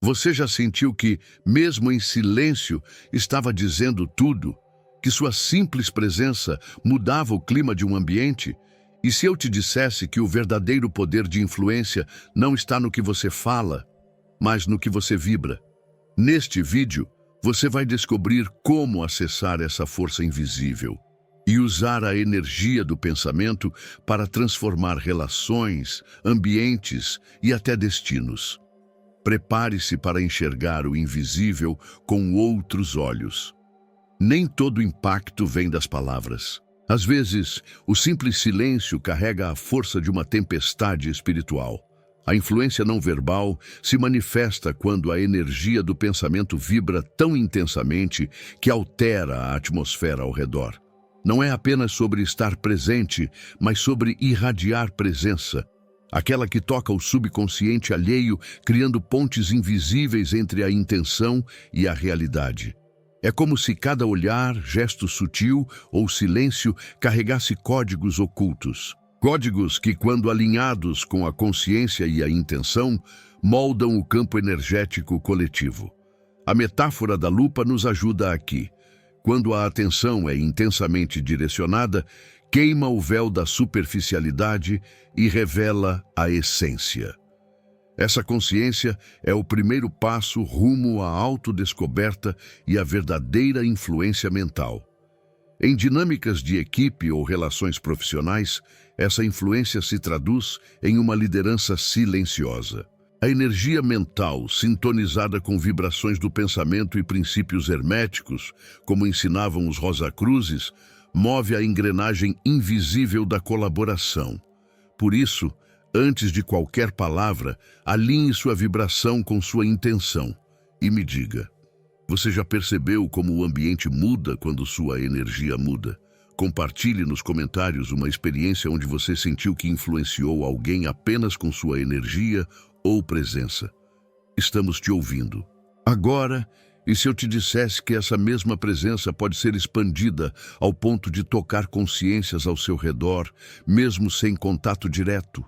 Você já sentiu que, mesmo em silêncio, estava dizendo tudo? Que sua simples presença mudava o clima de um ambiente? E se eu te dissesse que o verdadeiro poder de influência não está no que você fala, mas no que você vibra? Neste vídeo, você vai descobrir como acessar essa força invisível e usar a energia do pensamento para transformar relações, ambientes e até destinos. Prepare-se para enxergar o invisível com outros olhos. Nem todo impacto vem das palavras. Às vezes, o simples silêncio carrega a força de uma tempestade espiritual. A influência não verbal se manifesta quando a energia do pensamento vibra tão intensamente que altera a atmosfera ao redor. Não é apenas sobre estar presente, mas sobre irradiar presença. Aquela que toca o subconsciente alheio, criando pontes invisíveis entre a intenção e a realidade. É como se cada olhar, gesto sutil ou silêncio carregasse códigos ocultos. Códigos que, quando alinhados com a consciência e a intenção, moldam o campo energético coletivo. A metáfora da lupa nos ajuda aqui. Quando a atenção é intensamente direcionada, queima o véu da superficialidade e revela a essência. Essa consciência é o primeiro passo rumo à autodescoberta e à verdadeira influência mental. Em dinâmicas de equipe ou relações profissionais, essa influência se traduz em uma liderança silenciosa. A energia mental, sintonizada com vibrações do pensamento e princípios herméticos, como ensinavam os Rosacruzes, move a engrenagem invisível da colaboração. Por isso, antes de qualquer palavra, alinhe sua vibração com sua intenção e me diga: você já percebeu como o ambiente muda quando sua energia muda? Compartilhe nos comentários uma experiência onde você sentiu que influenciou alguém apenas com sua energia ou presença. Estamos te ouvindo. Agora, e se eu te dissesse que essa mesma presença pode ser expandida ao ponto de tocar consciências ao seu redor, mesmo sem contato direto?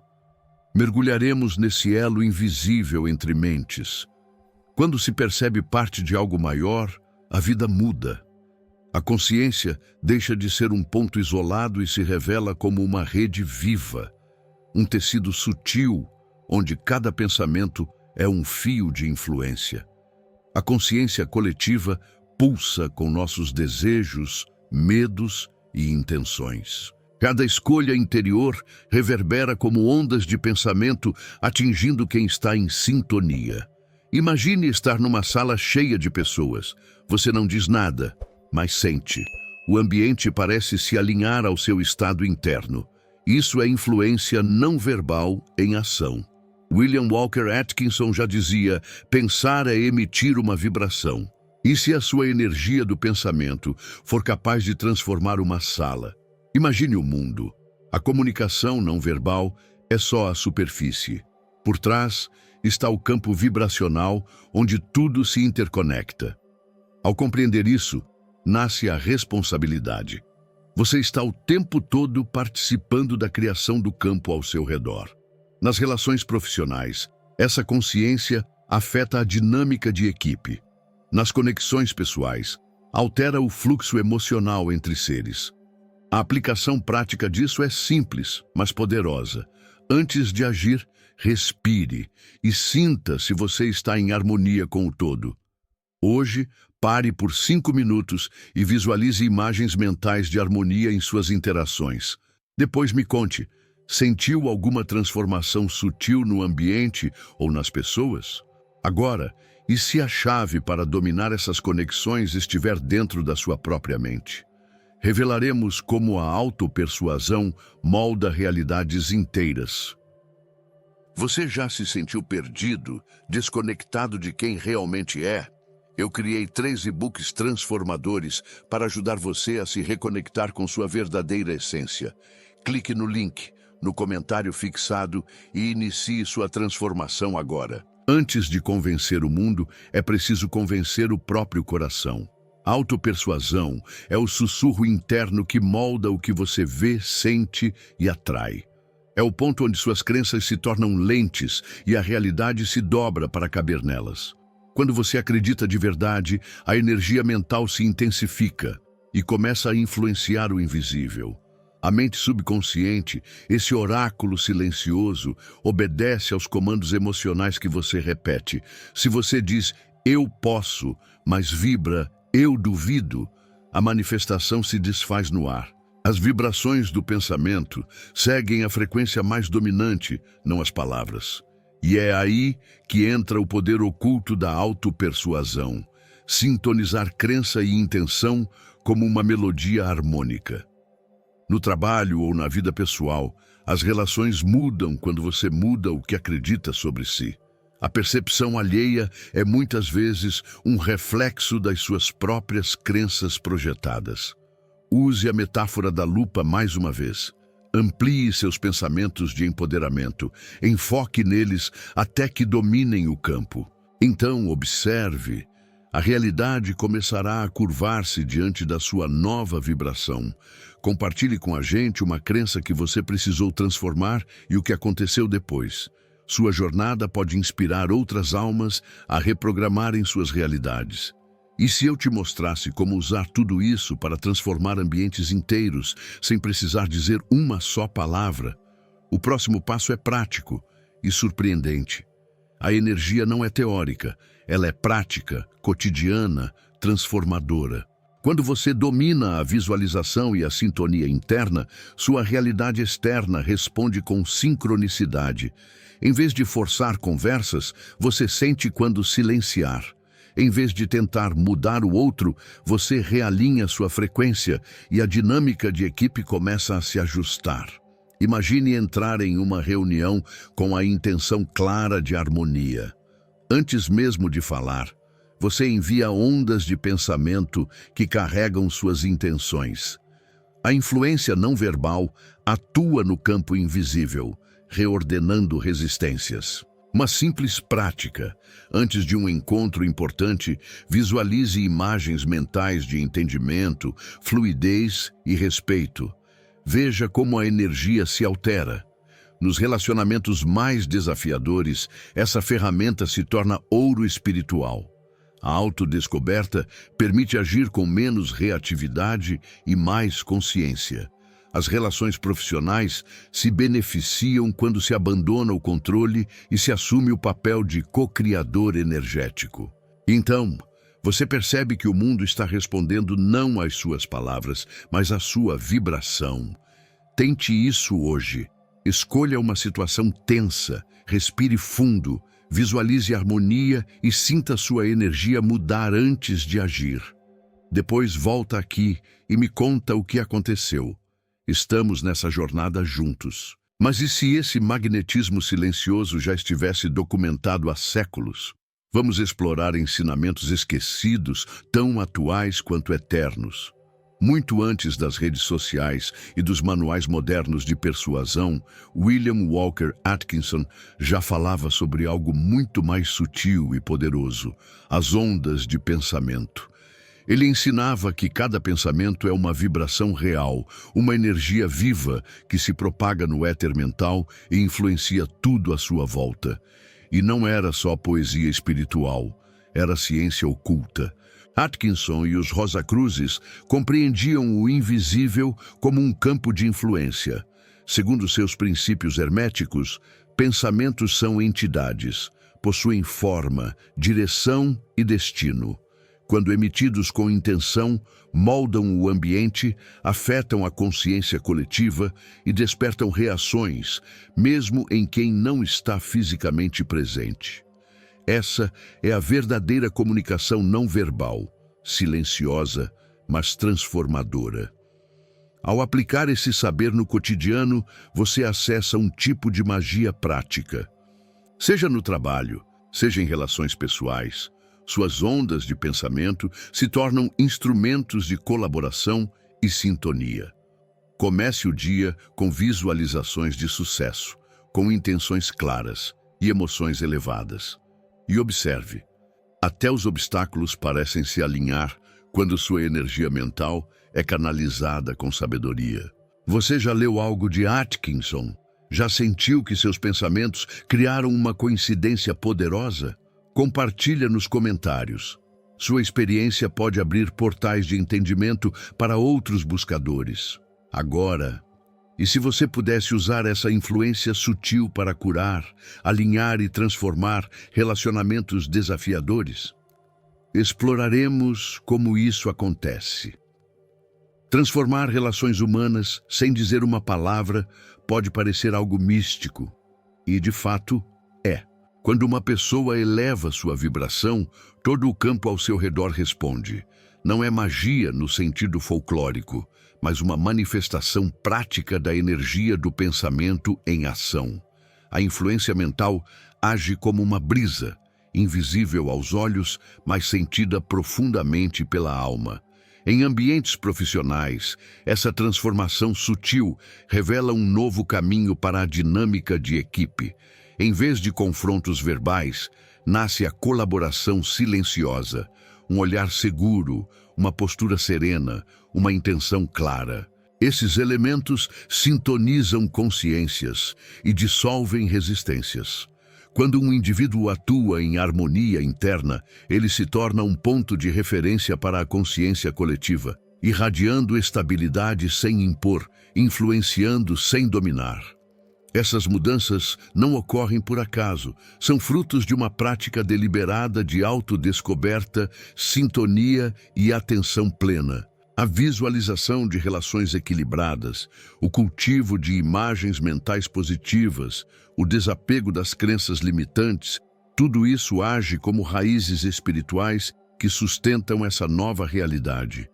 Mergulharemos nesse elo invisível entre mentes. Quando se percebe parte de algo maior, a vida muda. A consciência deixa de ser um ponto isolado e se revela como uma rede viva, um tecido sutil, onde cada pensamento é um fio de influência. A consciência coletiva pulsa com nossos desejos, medos e intenções. Cada escolha interior reverbera como ondas de pensamento, atingindo quem está em sintonia. Imagine estar numa sala cheia de pessoas. Você não diz nada, mas sente. O ambiente parece se alinhar ao seu estado interno. Isso é influência não verbal em ação. William Walker Atkinson já dizia: pensar é emitir uma vibração. E se a sua energia do pensamento for capaz de transformar uma sala? Imagine o mundo. A comunicação não verbal é só a superfície. Por trás está o campo vibracional, onde tudo se interconecta. Ao compreender isso, nasce a responsabilidade. Você está o tempo todo participando da criação do campo ao seu redor. Nas relações profissionais, essa consciência afeta a dinâmica de equipe. Nas conexões pessoais, altera o fluxo emocional entre seres. A aplicação prática disso é simples, mas poderosa. Antes de agir, respire e sinta se você está em harmonia com o todo. Hoje, pare por 5 minutos e visualize imagens mentais de harmonia em suas interações. Depois me conte: sentiu alguma transformação sutil no ambiente ou nas pessoas? Agora, e se a chave para dominar essas conexões estiver dentro da sua própria mente? Revelaremos como a autopersuasão molda realidades inteiras. Você já se sentiu perdido, desconectado de quem realmente é? Eu criei 3 e-books transformadores para ajudar você a se reconectar com sua verdadeira essência. Clique no link no comentário fixado e inicie sua transformação agora. Antes de convencer o mundo, é preciso convencer o próprio coração. Autopersuasão é o sussurro interno que molda o que você vê, sente e atrai. É o ponto onde suas crenças se tornam lentes e a realidade se dobra para caber nelas. Quando você acredita de verdade, a energia mental se intensifica e começa a influenciar o invisível. A mente subconsciente, esse oráculo silencioso, obedece aos comandos emocionais que você repete. Se você diz, eu posso, mas vibra, eu duvido, a manifestação se desfaz no ar. As vibrações do pensamento seguem a frequência mais dominante, não as palavras. E é aí que entra o poder oculto da autopersuasão. Sintonizar crença e intenção como uma melodia harmônica. No trabalho ou na vida pessoal, as relações mudam quando você muda o que acredita sobre si. A percepção alheia é muitas vezes um reflexo das suas próprias crenças projetadas. Use a metáfora da lupa mais uma vez. Amplie seus pensamentos de empoderamento. Enfoque neles até que dominem o campo. Então, observe. A realidade começará a curvar-se diante da sua nova vibração. Compartilhe com a gente uma crença que você precisou transformar e o que aconteceu depois. Sua jornada pode inspirar outras almas a reprogramarem suas realidades. E se eu te mostrasse como usar tudo isso para transformar ambientes inteiros, sem precisar dizer uma só palavra? O próximo passo é prático e surpreendente. A energia não é teórica, ela é prática, cotidiana, transformadora. Quando você domina a visualização e a sintonia interna, sua realidade externa responde com sincronicidade. Em vez de forçar conversas, você sente quando silenciar. Em vez de tentar mudar o outro, você realinha sua frequência e a dinâmica de equipe começa a se ajustar. Imagine entrar em uma reunião com a intenção clara de harmonia. Antes mesmo de falar, você envia ondas de pensamento que carregam suas intenções. A influência não verbal atua no campo invisível, reordenando resistências. Uma simples prática. Antes de um encontro importante, visualize imagens mentais de entendimento, fluidez e respeito. Veja como a energia se altera. Nos relacionamentos mais desafiadores, essa ferramenta se torna ouro espiritual. A autodescoberta permite agir com menos reatividade e mais consciência. As relações profissionais se beneficiam quando se abandona o controle e se assume o papel de co-criador energético. Então, você percebe que o mundo está respondendo não às suas palavras, mas à sua vibração. Tente isso hoje. Escolha uma situação tensa, respire fundo, visualize harmonia e sinta sua energia mudar antes de agir. Depois volta aqui e me conta o que aconteceu. Estamos nessa jornada juntos. Mas e se esse magnetismo silencioso já estivesse documentado há séculos? Vamos explorar ensinamentos esquecidos, tão atuais quanto eternos. Muito antes das redes sociais e dos manuais modernos de persuasão, William Walker Atkinson já falava sobre algo muito mais sutil e poderoso: as ondas de pensamento. Ele ensinava que cada pensamento é uma vibração real, uma energia viva que se propaga no éter mental e influencia tudo à sua volta. E não era só poesia espiritual, era ciência oculta. Atkinson e os Rosacruzes compreendiam o invisível como um campo de influência. Segundo seus princípios herméticos, pensamentos são entidades, possuem forma, direção e destino. Quando emitidos com intenção, moldam o ambiente, afetam a consciência coletiva e despertam reações, mesmo em quem não está fisicamente presente. Essa é a verdadeira comunicação não verbal, silenciosa, mas transformadora. Ao aplicar esse saber no cotidiano, você acessa um tipo de magia prática. Seja no trabalho, seja em relações pessoais, suas ondas de pensamento se tornam instrumentos de colaboração e sintonia. Comece o dia com visualizações de sucesso, com intenções claras e emoções elevadas. E observe, até os obstáculos parecem se alinhar quando sua energia mental é canalizada com sabedoria. Você já leu algo de Atkinson? Já sentiu que seus pensamentos criaram uma coincidência poderosa? Compartilha nos comentários. Sua experiência pode abrir portais de entendimento para outros buscadores. Agora, e se você pudesse usar essa influência sutil para curar, alinhar e transformar relacionamentos desafiadores? Exploraremos como isso acontece. Transformar relações humanas sem dizer uma palavra pode parecer algo místico, e de fato é. Quando uma pessoa eleva sua vibração, todo o campo ao seu redor responde. Não é magia no sentido folclórico, mas uma manifestação prática da energia do pensamento em ação. A influência mental age como uma brisa, invisível aos olhos, mas sentida profundamente pela alma. Em ambientes profissionais, essa transformação sutil revela um novo caminho para a dinâmica de equipe. Em vez de confrontos verbais, nasce a colaboração silenciosa, um olhar seguro, uma postura serena, uma intenção clara. Esses elementos sintonizam consciências e dissolvem resistências. Quando um indivíduo atua em harmonia interna, ele se torna um ponto de referência para a consciência coletiva, irradiando estabilidade sem impor, influenciando sem dominar. Essas mudanças não ocorrem por acaso, são frutos de uma prática deliberada de autodescoberta, sintonia e atenção plena. A visualização de relações equilibradas, o cultivo de imagens mentais positivas, o desapego das crenças limitantes, tudo isso age como raízes espirituais que sustentam essa nova realidade.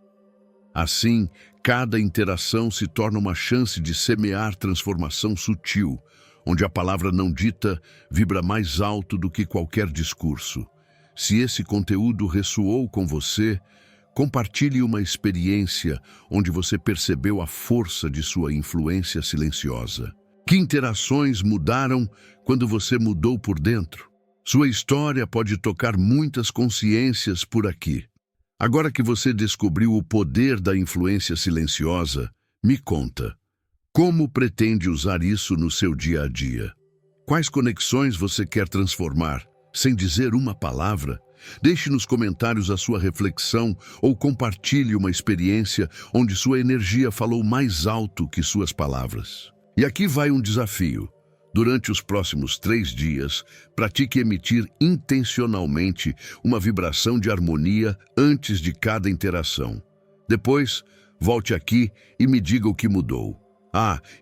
Assim, cada interação se torna uma chance de semear transformação sutil, onde a palavra não dita vibra mais alto do que qualquer discurso. Se esse conteúdo ressoou com você, compartilhe uma experiência onde você percebeu a força de sua influência silenciosa. Que interações mudaram quando você mudou por dentro? Sua história pode tocar muitas consciências por aqui. Agora que você descobriu o poder da influência silenciosa, me conta, como pretende usar isso no seu dia a dia? Quais conexões você quer transformar, sem dizer uma palavra? Deixe nos comentários a sua reflexão ou compartilhe uma experiência onde sua energia falou mais alto que suas palavras. E aqui vai um desafio. Durante os próximos 3 dias, pratique emitir intencionalmente uma vibração de harmonia antes de cada interação. Depois, volte aqui e me diga o que mudou.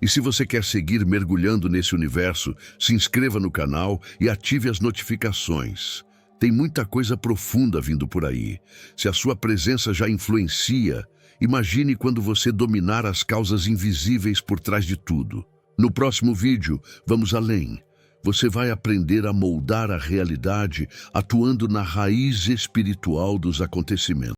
E se você quer seguir mergulhando nesse universo, se inscreva no canal e ative as notificações. Tem muita coisa profunda vindo por aí. Se a sua presença já influencia, imagine quando você dominar as causas invisíveis por trás de tudo. No próximo vídeo, vamos além. Você vai aprender a moldar a realidade atuando na raiz espiritual dos acontecimentos.